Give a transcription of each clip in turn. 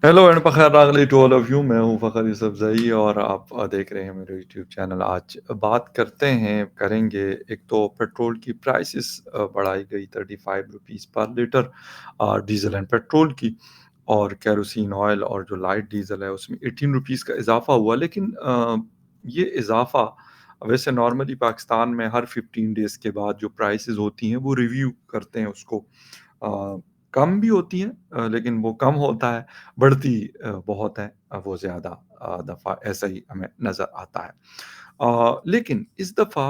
Hello and बखैर रागली to all of you. मैं हूं फ़खर यूसुफ़ज़ई और आप देख रहे हैं मेरे यूट्यूब चैनल। आज बात करेंगे एक तो पेट्रोल की प्राइसेस बढ़ाई गई 35 रुपीस पर लीटर डीज़ल एंड पेट्रोल की, और केरोसिन ऑयल और जो लाइट डीज़ल है उसमें 18 रुपीस का इज़ाफ़ा हुआ। लेकिन ये इज़ाफ़ा वैसे नॉर्मली पाकिस्तान में हर 15 डेज़ के बाद जो प्राइसेस होती हैं वो रिव्यू करते हैं उसको। अ, कम भी होती हैं, लेकिन वो कम होता है, बढ़ती बहुत है, वो ज़्यादा दफ़ा ऐसा ही हमें नज़र आता है। लेकिन इस दफ़ा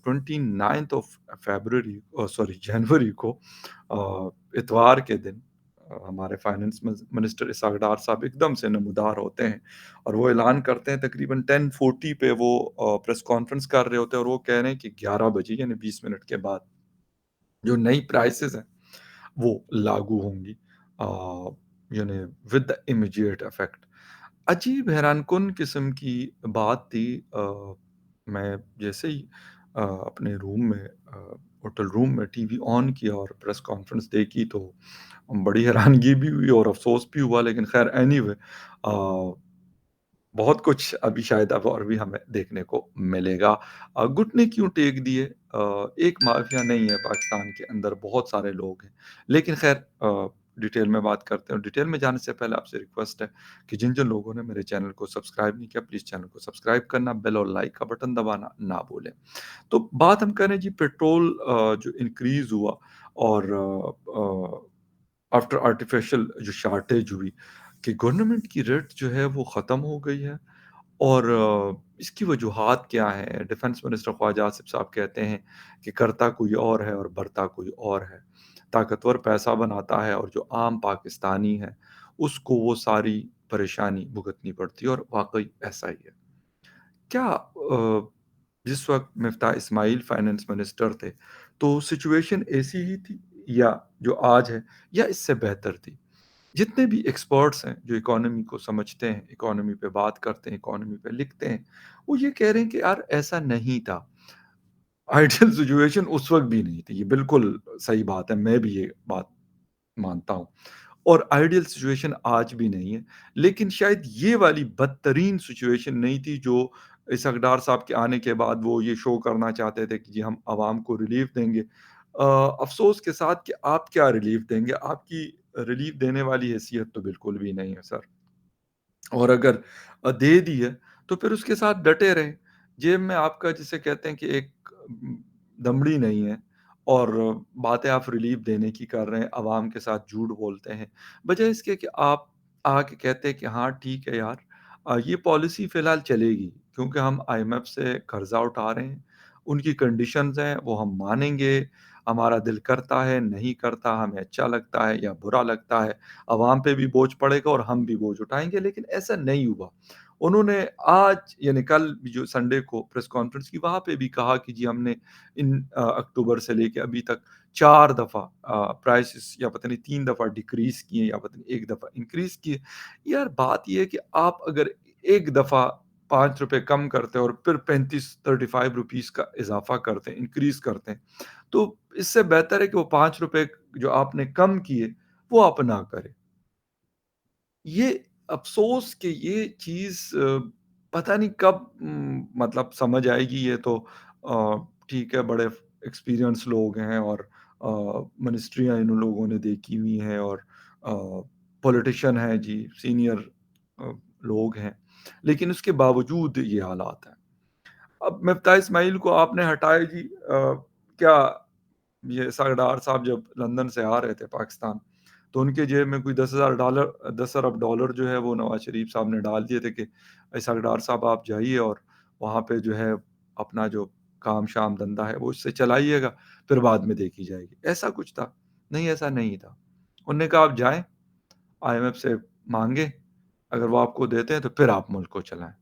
29th ऑफ फ़रवरी सॉरी जनवरी को इतवार के दिन हमारे फाइनेंस मिनिस्टर इसहाक डार साहब एकदम से नमूदार होते हैं और वो ऐलान करते हैं। तकरीबन 10:40 पे वो प्रेस कॉन्फ्रेंस कर रहे होते हैं और वो कह रहे हैं कि 11 बजे यानी 20 मिनट के बाद जो नई प्राइसेज़ हैं वो लागू होंगी, यानी विद द इमीडिएट इफेक्ट। अजीब हैरानकुन किस्म की बात थी। मैं जैसे ही अपने रूम में होटल रूम में टीवी ऑन किया और प्रेस कॉन्फ्रेंस देखी तो बड़ी हैरानगी भी हुई और अफसोस भी हुआ, लेकिन खैर एनीवे बहुत कुछ अभी शायद अब और भी हमें देखने को मिलेगा। घुटने क्यों टेक दिए? एक माफिया नहीं है पाकिस्तान के अंदर, बहुत सारे लोग हैं। लेकिन ख़ैर डिटेल में बात करते हैं और डिटेल में जाने से पहले आपसे रिक्वेस्ट है कि जिन-जिन लोगों ने मेरे चैनल को सब्सक्राइब नहीं किया, प्लीज़ चैनल को सब्सक्राइब करना, बेल और लाइक का बटन दबाना ना भूलें। तो बात हम करें जी पेट्रोल जो इंक्रीज़ हुआ और आफ्टर आर्टिफिशियल जो शॉर्टेज हुई कि गवर्नमेंट की रेट जो है वो ख़त्म हो गई है। और इसकी वजूहात क्या हैं? डिफेंस मिनिस्टर ख्वाजा आसिफ साहब कहते हैं कि करता कोई और है और भरता कोई और है। ताकतवर पैसा बनाता है और जो आम पाकिस्तानी है, उसको वो सारी परेशानी भुगतनी पड़ती है, और वाक़ई ऐसा ही है। क्या जिस वक़्त मिफ्ताह इस्माइल फाइनेंस मिनिस्टर थे, तो सिचुएशन ऐसी ही थी या जो आज है, या इससे बेहतर थी? जितने भी एक्सपर्ट्स हैं जो इकोनॉमी को समझते हैं, इकोनॉमी पे बात करते हैं, इकोनॉमी पे लिखते हैं, वो ये कह रहे हैं कि यार ऐसा नहीं था। आइडियल सिचुएशन उस वक़्त भी नहीं थी। ये बिल्कुल सही बात है, मैं भी ये बात मानता हूँ। और आइडियल सिचुएशन आज भी नहीं है। लेकिन शायद ये वाली बदतरीन सिचुएशन नहीं थी जो इस हकदार साहब के आने के बाद वो ये शो करना चाहते थे कि जी हम आवाम को रिलीफ देंगे। अफ़सोस के साथ कि आप क्या रिलीफ देंगे? आपकी रिलीफ देने वाली हैसियत तो बिल्कुल भी नहीं है सर। और अगर दे दी है, तो फिर उसके साथ डटे रहें। जेब में आपका जिसे कहते हैं कि एक दमड़ी नहीं है और बातें आप रिलीफ़ देने की कर रहे हैं, अवाम के साथ झूठ बोलते हैं। बजाए इसके कि आप आके कहते हैं कि हाँ, ठीक है यार, ये पॉलिसी फ़िलहाल चलेगी क्योंकि हम आईएमएफ से कर्ज़ा उठा रहे हैं। उनकी कंडीशंस हैं, वो हम मानेंगे, हमारा दिल करता है, नहीं करता, हमें अच्छा लगता है या बुरा लगता है। अवाम पे भी बोझ पड़ेगा और हम भी बोझ उठाएँगे, लेकिन ऐसा नहीं हुआ। उन्होंने आज यानी कल जो संडे को प्रेस कॉन्फ्रेंस की, वहाँ पे भी कहा कि जी हमने इन अक्टूबर से लेके अभी तक 4 दफ़ा प्राइसेस या पता नहीं 3 दफ़ा डिक्रीज़ किए या पता नहीं 1 दफ़ा इंक्रीज़ किए। यार बात ये है कि आप अगर एक दफ़ा ₹5 कम करते हैं और फिर 35 रुपीज़ का इज़ाफ़ा करते हैं, इंक्रीज़ करते हैं, तो इससे बेहतर है कि वो ₹5 जो आपने कम किए, वो आप ना करें। ये अफ़सोस कि ये चीज़ पता नहीं कब मतलब समझ आएगी। ये तो ठीक है, बड़े एक्सपीरियंस लोग हैं और मिनिस्ट्रियाँ इन लोगों ने देखी हुई हैं और पॉलिटिशियन हैं जी, सीनियर अ, लोग हैं। लेकिन उसके बावजूद ये हालात हैं। अब मिफ्ताह इस्माइल को आपने हटाया जी, क्या ये सरदार साहब जब लंदन से आ रहे थे पाकिस्तान, तो उनके जेब में कोई $10,000 10 अरब डॉलर जो है वो नवाज़ शरीफ साहब ने डाल दिए थे कि सरदार साहब आप जाइए और वहाँ पे जो है अपना जो काम-शाम धंधा है वो इससे चलाइएगा, फिर बाद में देखी जाएगी। ऐसा कुछ था? नहीं, ऐसा नहीं था। उन्होंने कहा आप जाएँ, आईएमएफ से माँगे, अगर वो आपको देते हैं तो फिर आप मुल्क को चलाएँ।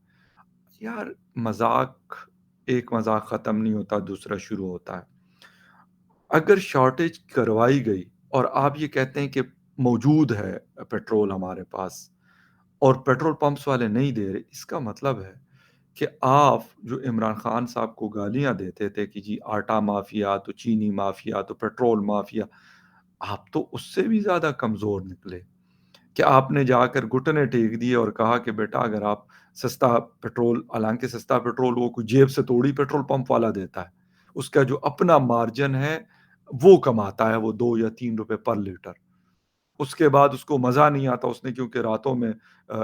यार मज़ाक, एक मज़ाक ख़त्म नहीं होता, दूसरा शुरू होता है। अगर शॉर्टेज करवाई गई और आप ये कहते हैं कि मौजूद है पेट्रोल हमारे पास और पेट्रोल पंप्स वाले नहीं दे रहे, इसका मतलब है कि आप जो इमरान खान साहब को गालियाँ देते थे कि जी आटा माफ़िया, तो चीनी माफ़िया, तो पेट्रोल माफ़िया, आप तो उससे भी ज़्यादा कमज़ोर निकले। کہ آپ نے جا کر گھٹنے ٹیک دیے اور کہا کہ بیٹا اگر آپ سستا پیٹرول، حالانکہ سستا پیٹرول وہ کوئی جیب سے توڑی پیٹرول پمپ والا دیتا ہے، اس کا جو اپنا مارجن ہے وہ کماتا ہے، وہ 2 یا 3 روپے پر لیٹر۔ اس کے بعد اس کو مزہ نہیں آتا، اس نے کیونکہ راتوں میں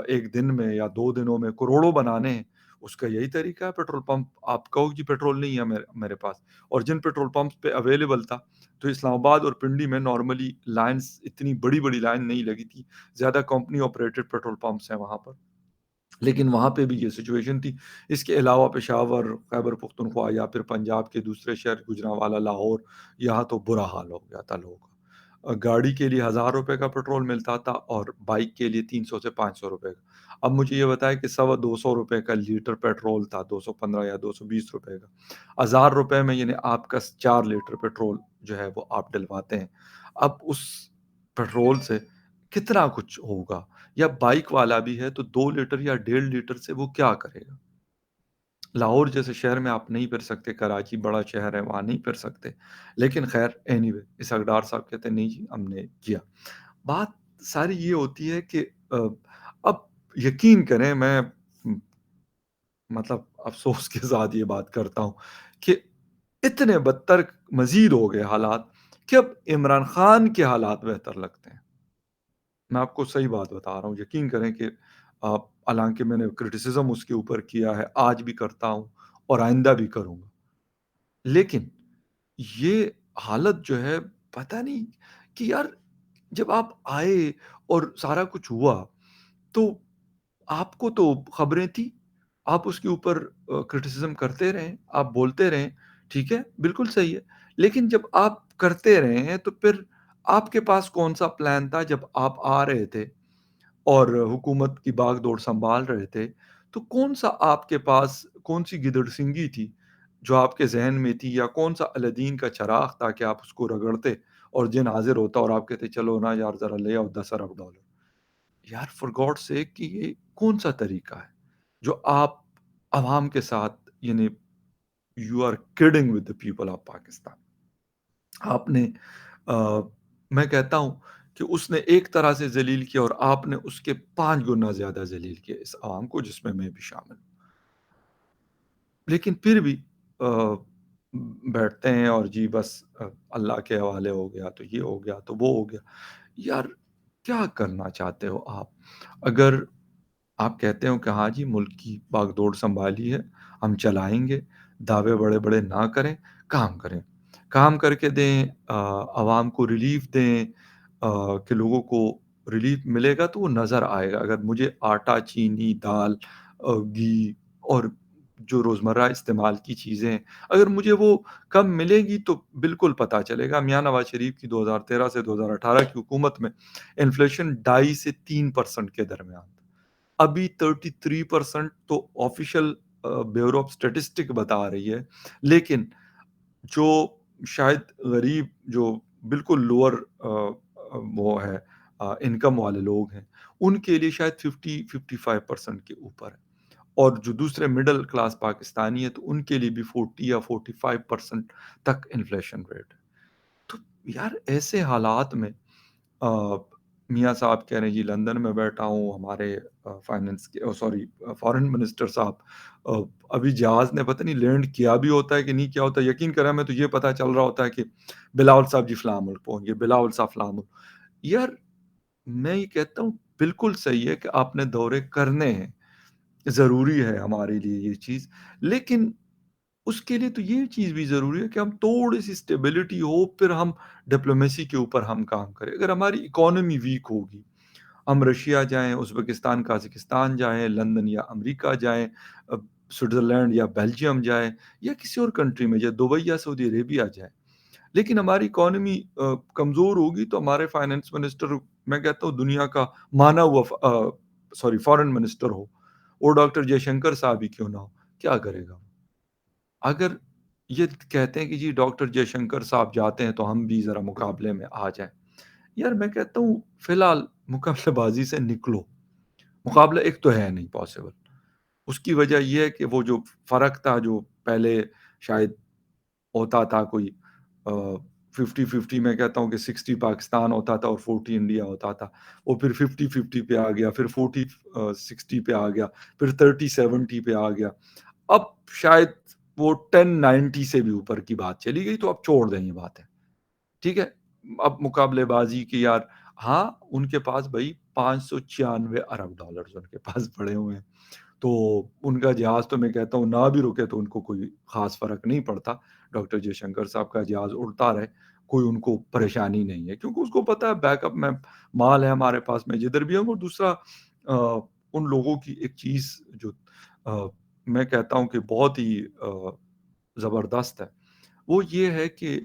1 دن میں یا 2 دنوں میں کروڑوں بنانے ہیں، اس کا یہی طریقہ ہے پیٹرول پمپ۔ آپ کہو جی پیٹرول نہیں ہے میرے پاس، اور جن پیٹرول پمپس پہ اویلیبل تھا، تو اسلام آباد اور پنڈی میں نارملی لائنز اتنی بڑی بڑی لائن نہیں لگی تھی، زیادہ کمپنی آپریٹڈ پیٹرول پمپس ہیں وہاں پر، لیکن وہاں پہ بھی یہ سچویشن تھی۔ اس کے علاوہ پشاور، خیبر پختونخوا یا پھر پنجاب کے دوسرے شہر گوجرانوالا، لاہور، یہاں تو برا حال ہو گیا تھا لوگوں کا۔ گاڑی کے لیے 1000 روپے کا پیٹرول ملتا تھا اور بائک کے لیے 300 سے 500 روپے کا۔ اب مجھے یہ بتائے کہ 125 روپے کا لیٹر پیٹرول تھا، 215 یا 220 روپے کا۔ 1000 روپے میں یعنی آپ کا 4 لیٹر پیٹرول جو ہے وہ آپ ڈلواتے ہیں۔ اب اس پیٹرول سے کتنا کچھ ہوگا؟ یا بائک والا بھی ہے تو 2 لیٹر یا 1.5 لیٹر سے وہ کیا کرے گا؟ لاہور جیسے شہر میں آپ نہیں پھر سکتے، کراچی بڑا شہر ہے وہاں نہیں پھر سکتے، لیکن خیر اینی وے اسحاق ڈار صاحب کہتے ہیں نہیں جی ہم نے کیا۔ بات ساری یہ ہوتی ہے کہ اب یقین کریں، میں مطلب افسوس کے ساتھ یہ بات کرتا ہوں کہ اتنے بدتر مزید ہو گئے حالات کہ اب عمران خان کے حالات بہتر لگتے ہیں۔ میں آپ کو صحیح بات بتا رہا ہوں، یقین کریں کہ حالانکہ میں نے کرٹیسزم اس کے اوپر کیا ہے، آج بھی کرتا ہوں اور آئندہ بھی کروں گا، لیکن یہ حالت جو ہے، پتہ نہیں کہ یار جب آپ آئے اور سارا کچھ ہوا تو آپ کو تو خبریں تھی، آپ اس کے اوپر کرٹیسزم کرتے رہیں، آپ بولتے رہیں، ٹھیک ہے بالکل صحیح ہے، لیکن جب آپ کرتے رہے ہیں تو پھر آپ کے پاس کون سا پلان تھا جب آپ آ رہے تھے اور حکومت کی باغ دوڑ سنبھال رہے تھے؟ تو کون سا آپ کے پاس کون سی گدڑ سنگی تھی جو آپ کے ذہن میں تھی، یا کون سا الدین کا چراغ تھا کہ آپ اس کو رگڑتے اور جن حاضر ہوتا اور آپ کہتے چلو نا یار ذرا لے آؤ $10 ارب؟ یار فار گاڈ سیک کہ یہ کون سا طریقہ ہے جو آپ عوام کے ساتھ، یعنی you are kidding with the people of Pakistan? آپ نے میں کہتا ہوں کہ اس نے ایک طرح سے ذلیل کیا اور آپ نے اس کے 5 گنا زیادہ ذلیل کیا اس عوام کو، جس میں بھی شامل ہوں۔ لیکن پھر بھی آ، بیٹھتے ہیں اور جی بس اللہ کے حوالے ہو گیا تو یہ ہو گیا تو وہ ہو گیا۔ یار کیا کرنا چاہتے ہو آپ؟ اگر آپ کہتے ہو کہ ہاں جی ملک کی باغ دوڑ سنبھالی ہے، ہم چلائیں گے، دعوے بڑے بڑے نہ کریں، کام کریں، کام کر کے دیں، عوام کو ریلیف دیں، کہ لوگوں کو ریلیف ملے گا تو وہ نظر آئے گا۔ اگر مجھے آٹا، چینی، دال، گھی اور جو روزمرہ استعمال کی چیزیں ہیں، اگر مجھے وہ کم ملے گی تو بالکل پتہ چلے گا۔ میاں نواز شریف کی 2013 سے 2018 کی حکومت میں انفلیشن 2.5 سے 3% کے درمیان تھا۔ ابھی 33% تو آفیشیل بیورو آف اسٹیٹسٹک بتا رہی ہے، لیکن جو شاید غریب، جو بالکل لوور وہ ہے انکم والے لوگ ہیں، ان کے لیے شاید 55% کے اوپر ہے، اور جو دوسرے مڈل کلاس پاکستانی ہیں تو ان کے لیے بھی 40 یا 45% تک انفلیشن ریٹ ہے۔ تو یار ایسے حالات میں آ، میاں صاحب کہہ رہے ہیں جی لندن میں بیٹھا ہوں، ہمارے فائننس کے سوری فارن منسٹر صاحب ابھی جہاز نے پتہ نہیں لینڈ کیا بھی ہوتا ہے کہ نہیں کیا ہوتا ہے، یقین کریں میں تو یہ پتہ چل رہا ہوتا ہے کہ بلاول صاحب جی فلاں ملک پہنچ گئے، بلاول صاحب فلاں ملک۔ یار میں یہ کہتا ہوں بالکل صحیح ہے کہ آپ نے دورے کرنے ہیں، ضروری ہے ہمارے لیے یہ چیز، لیکن اس کے لیے تو یہ چیز بھی ضروری ہے کہ ہم تھوڑی سی اسٹیبلٹی ہو، پھر ہم ڈپلومیسی کے اوپر ہم کام کریں۔ اگر ہماری اکانومی ویک ہوگی، ہم رشیا جائیں، ازبکستان، قازقستان جائیں، لندن یا امریکہ جائیں، سوئٹزرلینڈ یا بیلجیم جائیں، یا کسی اور کنٹری میں جائیں، دبئی یا سعودی عربیہ جائیں، لیکن ہماری اکانومی کمزور ہوگی تو ہمارے فائنانس منسٹر، میں کہتا ہوں دنیا کا مانا ہوا فارن منسٹر ہو، اور ڈاکٹر جے شنکر صاحب ہی کیوں نہ ہو، کیا کرے گا؟ اگر یہ کہتے ہیں کہ جی ڈاکٹر جے شنکر صاحب جاتے ہیں تو ہم بھی ذرا مقابلے میں آ جائیں، یار میں کہتا ہوں فی الحال مقابلہ بازی سے نکلو، مقابلہ ایک تو ہے نہیں پاسبل۔ اس کی وجہ یہ ہے کہ وہ جو فرق تھا جو پہلے شاید ہوتا تھا، کوئی 50-50 मैं कहता हूँ कि 60 पाकिस्तान होता था और 40 इंडिया होता था। वो फिर 50-50 पे आ गया, फिर 40-60 पे आ गया, फिर 30-70 पे आ गया। अब शायद वो 10-90 से भी ऊपर की बात चली गई, तो अब छोड़ दें ये बातें। ठीक है? अब मुकाबलेबाज़ी की यार हाँ, उनके पास भई 596 अरब डॉलर्स उनके पास पड़े हुए हैं। तो उनका जहाज़ तो मैं कहता हूँ ना भी रुके तो उनको कोई ख़ास फ़र्क नहीं पड़ता। डॉक्टर जयशंकर साहब का जहाज़ उड़ता रहे, कोई उनको परेशानी नहीं है क्योंकि उसको पता है बैकअप में माल है हमारे पास में जिधर भी है और दूसरा उन लोगों की एक चीज़ जो अ, मैं कहता हूँ कि बहुत ही ज़बरदस्त है। वो ये है कि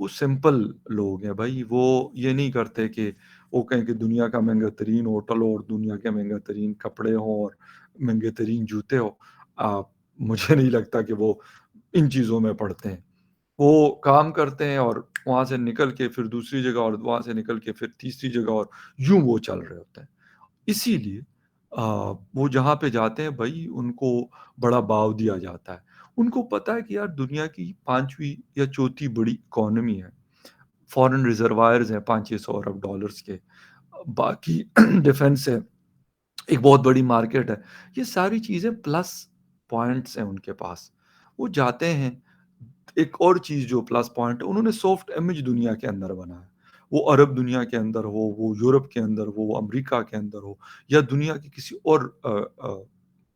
वो सिंपल लोग हैं भाई, वो ये नहीं करते कि वो कहें कि दुनिया का महँगा तरीन होटल हो और दुनिया के महँगा तरीन कपड़े हों और महँगे तरीन जूते हो। मुझे नहीं लगता कि वो इन चीज़ों में पड़ते हैं। वो काम करते हैं और वहाँ से निकल के फिर दूसरी जगह और वहाँ से निकल के फिर तीसरी जगह और यूँ वो चल रहे होते हैं। इसीलिए अ, वो जहाँ पे जाते हैं भई उनको बड़ा भाव दिया जाता है। उनको पता है कि यार दुनिया की 5वीं या चौथी बड़ी इकॉनमी है। फॉरेन रिज़र्वायर्स हैं 500-600 अरब डॉलर्स के। बाकी डिफेंस है, एक बहुत बड़ी मार्केट है। ये सारी चीज़ें प्लस पॉइंट्स हैं उनके पास। वो जाते हैं, एक और चीज़ जो प्लस पॉइंट है, उन्होंने सॉफ्ट इमेज दुनिया के अंदर बनाया। वो अरब दुनिया के अंदर हो, वो यूरोप के अंदर हो, वो अमेरिका के अंदर हो या दुनिया के किसी और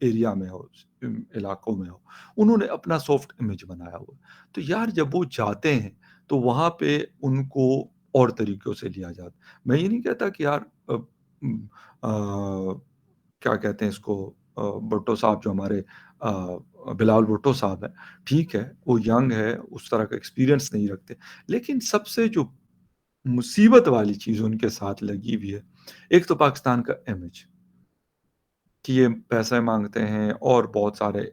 एरिया में हो, इलाकों में हो, उन्होंने अपना सॉफ्ट इमेज बनाया हुआ है। तो यार जब वो जाते हैं, तो वहाँ पे उनको और तरीकों से लिया जाता है। मैं ये नहीं कहता कि यार क्या कहते हैं इसको भुट्टो साहब जो हमारे बिलावल भुट्टो साहब हैं, ठीक है, वो यंग है, उस तरह का एक्सपीरियंस नहीं रखते। लेकिन सबसे जो मुसीबत वाली चीज़ उनके साथ लगी हुई है, एक तो पाकिस्तान का इमेज कि ये पैसे माँगते हैं और बहुत सारे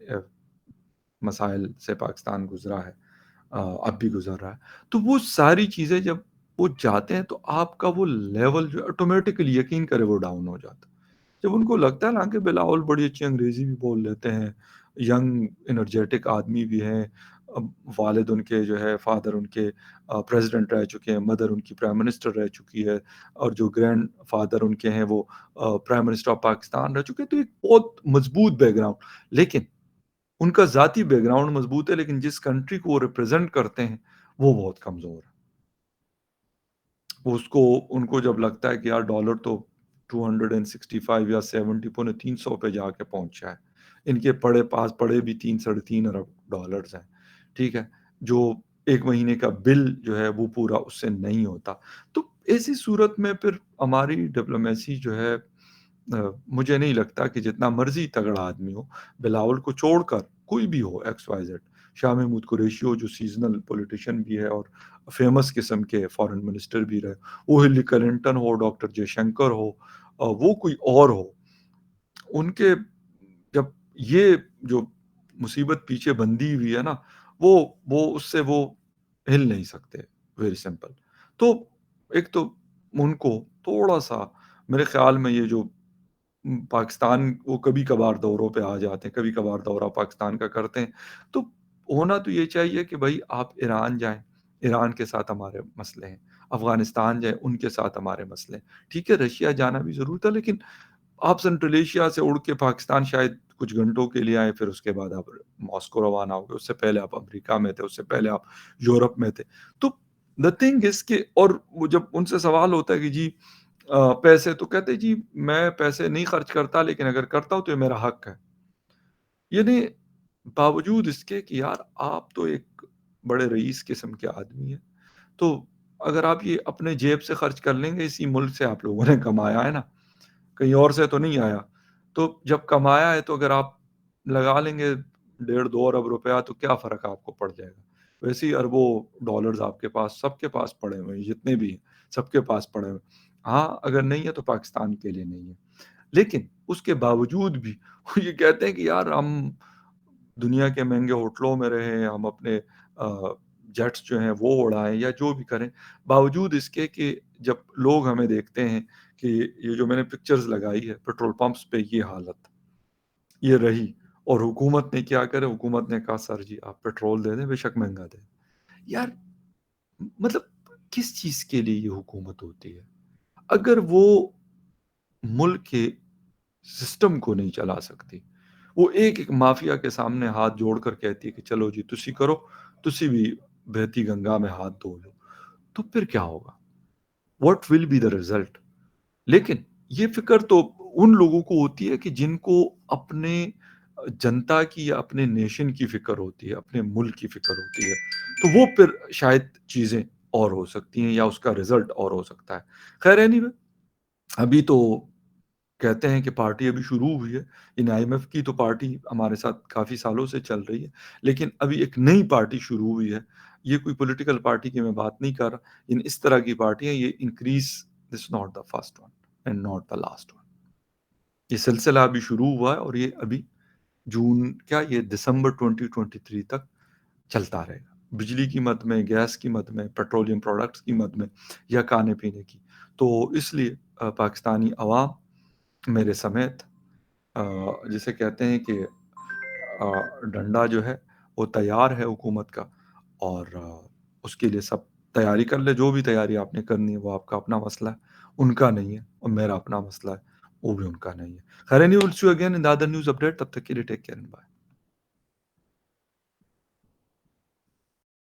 मसाइल से पाकिस्तान गुज़रा है। अब भी गुज़र रहा है। तो वो सारी चीज़ें जब वो जाते हैं तो आपका वो लेवल जो है ऑटोमैटिकली यकीन करें वो डाउन हो जाता है। जब उनको लगता है ना कि बिलावल बड़ी अच्छी अंग्रेज़ी भी बोल लेते हैं, यंग एनर्जेटिक आदमी भी हैं, वालिद उनके जो है फ़ादर उनके प्रेज़िडेंट रह चुके हैं, मदर उनकी प्राइम मिनिस्टर रह चुकी है और जो ग्रैंडफ़ादर उनके हैं वो प्राइम मिनिस्टर ऑफ पाकिस्तान रह चुके हैं, तो एक बहुत मज़बूत बैकग्राउंड। लेकिन उनका ज़ाती बैकग्राउंड मज़बूत है लेकिन जिस कंट्री को वो रिप्रेज़ेंट करते हैं, वो बहुत कमज़ोर है। उसको उनको जब लगता है कि यार डॉलर तो 265 या 70 पौने 300 पे जाके पहुँचा है। इनके पड़े भी 3 साढ़े 3 अरब डॉलर्स हैं, ठीक है? जो 1 महीने का बिल जो है वो पूरा उससे नहीं होता। तो ऐसी सूरत में फिर हमारी डिप्लोमेसी जो है मुझे नहीं लगता कि जितना मर्ज़ी तगड़ा आदमी हो, बिलावल को छोड़कर कोई भी हो X Y Z, Shah Mahmood Qureshi हो जो सीज़नल पॉलिटिशियन भी है और फ़ेमस किस्म के फॉरेन मिनिस्टर भी रहे, वो हिलरी क्लिंटन हो, डॉक्टर जयशंकर हो वो कोई और हो, उनके जब ये जो मुसीबत पीछे बंधी हुई है ना, वो उससे वो हिल नहीं सकते, वेरी सिंपल। तो एक तो उनको थोड़ा-सा मेरे ख़्याल में ये जो पाकिस्तान वो कभी-कभार दौरों पे आ जाते हैं, कभी-कभार दौरा पाकिस्तान का करते हैं। तो होना तो ये चाहिए कि भई आप ईरान जाएँ, ईरान के साथ हमारे मसले हैं। अफ़गानिस्तान जाएँ, उनके साथ हमारे मसले हैं। ठीक है, रशिया जाना भी ज़रूरी था लेकिन आप सेंट्रल एशिया से उड़ के पाकिस्तान शायद कुछ घंटों के लिए आए, फिर उसके बाद आप मॉस्को रवाना हो गए। उससे पहले आप अमेरिका में थे, उससे पहले आप यूरोप में थे। तो द थिंग इज़ कि और वो जब उनसे सवाल होता है कि जी पैसे तो कहते जी मैं पैसे नहीं खर्च करता लेकिन अगर करता हूँ तो ये मेरा हक है। यानी बावजूद इसके कि यार आप तो एक बड़े रईस किस्म के आदमी हैं। तो अगर आप ये अपने जेब से खर्च कर लेंगे इसी मुल्क से आप लोगों ने कमाया है ना, कहीं और से तो नहीं आया। तो जब कमाया है तो अगर आप लगा लेंगे डेढ़ 2 अरब रुपया तो क्या फ़र्क आपको पड़ जाएगा। वैसे ही अरबों डॉलर्स आपके पास सबके पास पड़े हुए हैं, जितने भी हैं, सबके पास पड़े हुए हैं। हाँ, अगर नहीं है तो पाकिस्तान के लिए नहीं है। लेकिन उसके बावजूद भी वो ये कहते हैं कि यार हम दुनिया के महँगे होटलों में रहें, हम अपने जेट्स जो हैं वो उड़ाएँ या जो भी करें। बावजूद इसके कि जब लोग हमें देखते हैं कि ये जो मैंने पिक्चर्स लगाई है पेट्रोल पंप्स पे ये हालत, ये रही और हुकूमत ने क्या करा, हुकूमत ने कहा सर जी आप पेट्रोल दे दें, बेशक महँगा दें। यार मतलब کس چیز کے لیے یہ حکومت ہوتی ہے؟ اگر وہ ملک کے سسٹم کو نہیں چلا سکتی، وہ ایک ایک مافیا کے سامنے ہاتھ جوڑ کر کہتی ہے کہ چلو جی تسی کرو، تسی بھی بہتی گنگا میں ہاتھ دھو لو، تو پھر کیا ہوگا؟ What will be the result? لیکن یہ فکر تو ان لوگوں کو ہوتی ہے کہ جن کو اپنے جنتا کی یا اپنے نیشن کی فکر ہوتی ہے، اپنے ملک کی فکر ہوتی ہے، تو وہ پھر شاید چیزیں اور ہو سکتی ہیں یا اس کا رزلٹ اور ہو سکتا ہے۔ خیر اینی وے، ابھی تو کہتے ہیں کہ پارٹی ابھی شروع ہوئی ہے۔ ان آئی ایم ایف کی تو پارٹی ہمارے ساتھ کافی سالوں سے چل رہی ہے، لیکن ابھی ایک نئی پارٹی شروع ہوئی ہے۔ یہ کوئی پولیٹیکل پارٹی کی میں بات نہیں کر رہا، ان اس طرح کی پارٹیاں، یہ increase, this not the first one and not the last one. یہ سلسلہ ابھی شروع ہوا ہے اور یہ ابھی جون کیا یہ دسمبر 2023 تک چلتا رہے گا، بجلی کی مد میں، گیس کی مد میں، پیٹرولیم پروڈکٹس کی مد میں، یا کھانے پینے کی۔ تو اس لیے پاکستانی عوام میرے سمیت، جسے کہتے ہیں کہ ڈنڈا جو ہے وہ تیار ہے حکومت کا، اور اس کے لیے سب تیاری کر لے۔ جو بھی تیاری آپ نے کرنی ہے وہ آپ کا اپنا مسئلہ ہے، ان کا نہیں ہے، اور میرا اپنا مسئلہ ہے، وہ بھی ان کا نہیں ہے۔ خیر، news see you again in the other news update, تب تک کے لیے ٹیک کیئر، بائے۔